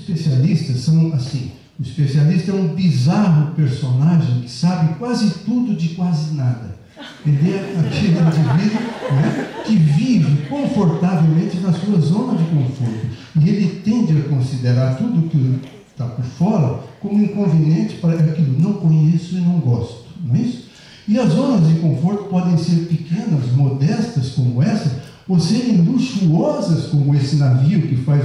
especialistas são assim. O especialista é um bizarro personagem que sabe quase tudo de quase nada. Ele é aquele indivíduo, né, que vive confortavelmente na sua zona de conforto. E ele tende a considerar tudo que está por fora como inconveniente para aquilo. Não conheço e não gosto. Não é isso? E as zonas de conforto podem ser pequenas, modestas como essa, ou serem luxuosas como esse navio que faz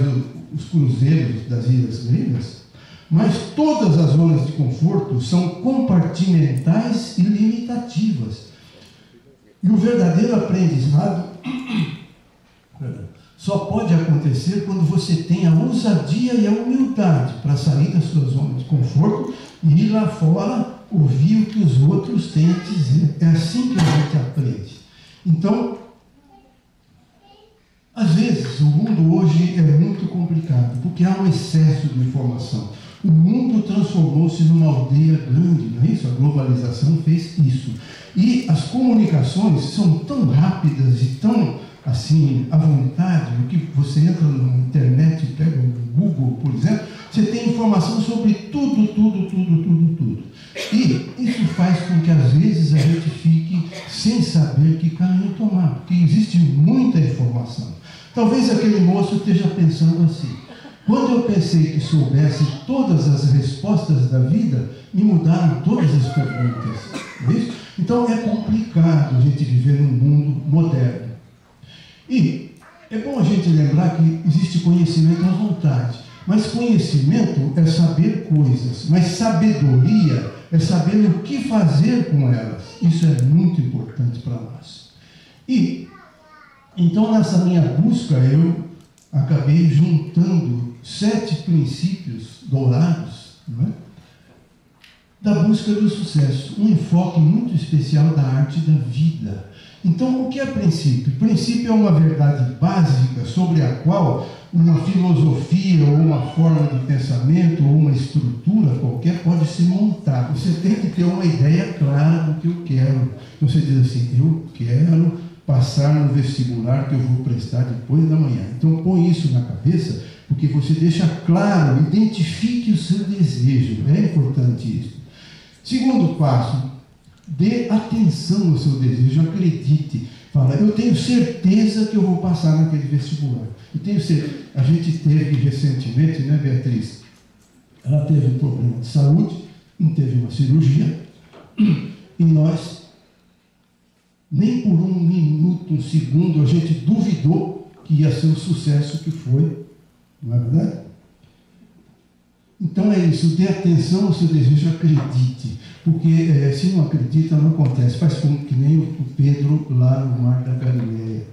os cruzeiros das ilhas gregas. Mas todas as zonas de conforto são compartimentais e limitativas. E o verdadeiro aprendizado só pode acontecer quando você tem a ousadia e a humildade para sair da sua zona de conforto e ir lá fora ouvir o que os outros têm a dizer. É assim que a gente aprende. Então, às vezes, o mundo hoje é muito complicado, porque há um excesso de informação. O mundo transformou-se numa aldeia grande, não é isso? A globalização fez isso. E as comunicações são tão rápidas e tão, assim, à vontade, o que você entra na internet, pega o Google, por exemplo, você tem informação sobre tudo. E isso faz com que, às vezes, a gente fique sem saber que caminho tomar, porque existe muita informação. Talvez aquele moço esteja pensando assim: quando eu pensei que soubesse todas as respostas da vida, me mudaram todas as perguntas. Não é isso? Então é complicado a gente viver num mundo moderno. E é bom a gente lembrar que existe conhecimento à vontade. Mas conhecimento é saber coisas. Mas sabedoria é saber o que fazer com elas. Isso é muito importante para nós. E, então, nessa minha busca, eu acabei juntando 7 princípios dourados, não é? Da busca do sucesso. Um enfoque muito especial da arte da vida. Então, o que é princípio? Princípio é uma verdade básica sobre a qual uma filosofia ou uma forma de pensamento ou uma estrutura qualquer pode se montar. Você tem que ter uma ideia clara do que eu quero. Você diz assim: eu quero passar no vestibular que eu vou prestar depois da manhã. Então, põe isso na cabeça, porque você deixa claro, identifique o seu desejo. É importante isso. Segundo passo, dê atenção ao seu desejo, acredite. Fala: eu tenho certeza que eu vou passar naquele vestibular. Eu tenho certeza. A gente teve recentemente, né, Beatriz? Ela teve um problema de saúde, não teve uma cirurgia, e nós, nem por um minuto, um segundo, a gente duvidou que ia ser o sucesso que foi. Não é verdade? Então é isso, dê atenção ao seu desejo, acredite. Porque se não acredita, não acontece. Faz como que nem o Pedro lá no mar da Galileia.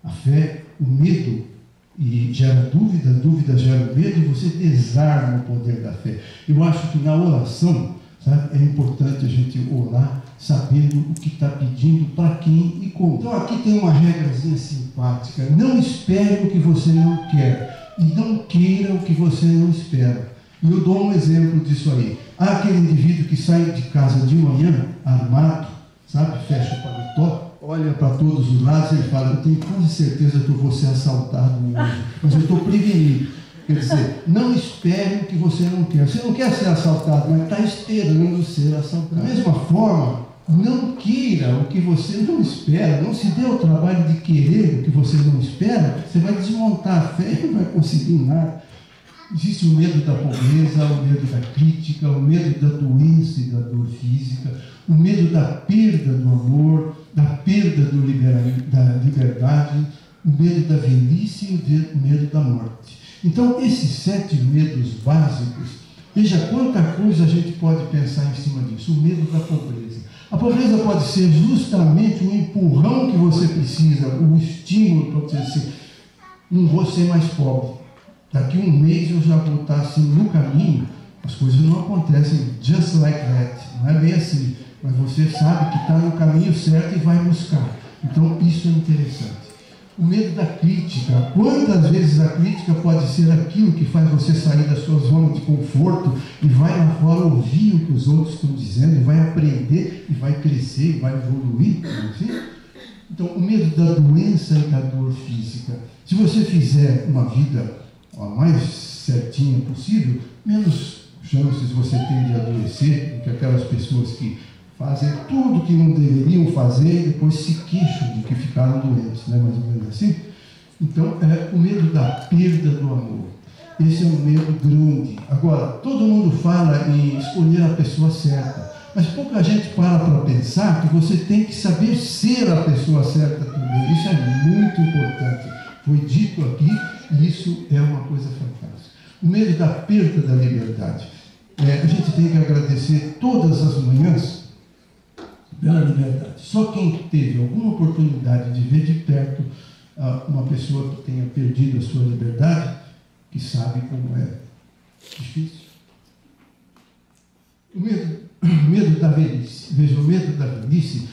A fé, o medo, e gera dúvida, a dúvida gera medo, e você desarma o poder da fé. Eu acho que na oração, sabe, é importante a gente orar sabendo o que está pedindo, para quem e como. Então aqui tem uma regrazinha simpática: não espere o que você não quer, e não queira o que você não espera. E eu dou um exemplo disso aí. Há aquele indivíduo que sai de casa de manhã, armado, sabe, fecha o paletó, olha para todos os lados e ele fala: eu tenho quase certeza que eu vou ser assaltado hoje, mas eu estou prevenido. Quer dizer, não espere o que você não quer. Você não quer ser assaltado, mas está esperando ser assaltado. Da mesma forma, não queira o que você não espera. Não se dê o trabalho de querer o que você não espera. Você vai desmontar a fé e não vai conseguir nada. Existe o medo da pobreza, o medo da crítica, o medo da doença e da dor física, o medo da perda do amor, da perda da liberdade, o medo da velhice e o medo da morte. Então, esses 7 medos básicos, veja quanta coisa a gente pode pensar em cima disso. O medo da pobreza. A pobreza pode ser justamente um empurrão que você precisa, o estímulo para você dizer assim: não vou ser mais pobre. Daqui um mês eu já vou estar assim no caminho. As coisas não acontecem just like that. Não é bem assim. Mas você sabe que está no caminho certo e vai buscar. Então, isso é interessante. O medo da crítica. Quantas vezes a crítica pode ser aquilo que faz você sair da sua zona de conforto e vai lá fora ouvir o que os outros estão dizendo, e vai aprender, e vai crescer, e vai evoluir. Assim? Então, o medo da doença e da dor física. Se você fizer uma vida a mais certinha possível, menos chances você tem de adoecer do que aquelas pessoas que fazem tudo que não deveriam fazer e depois se queixam de que ficaram doentes, não é mais ou menos assim? Então, o medo da perda do amor. Esse é um medo grande. Agora, todo mundo fala em escolher a pessoa certa, mas pouca gente para pensar que você tem que saber ser a pessoa certa também. Isso é muito importante. Foi dito aqui e isso é uma coisa fantástica. O medo da perda da liberdade. A gente tem que agradecer todas as manhãs pela liberdade. Só quem teve alguma oportunidade de ver de perto uma pessoa que tenha perdido a sua liberdade, que sabe como é difícil. O medo da velhice. Veja, o medo da velhice,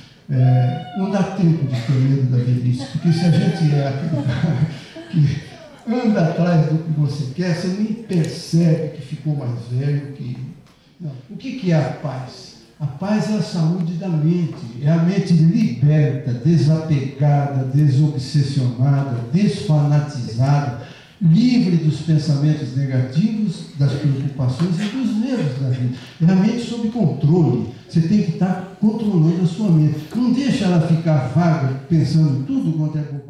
não dá tempo de ter medo da velhice, porque se a gente é aquele cara que anda atrás do que você quer, você nem percebe que ficou mais velho. Não. O que é a paz? A paz é a saúde da mente, é a mente liberta, desapegada, desobsessionada, desfanatizada, livre dos pensamentos negativos, das preocupações e dos medos da vida. É a mente sob controle. Você tem que estar controlando a sua mente. Não deixa ela ficar vaga, pensando em tudo quanto é bobagem.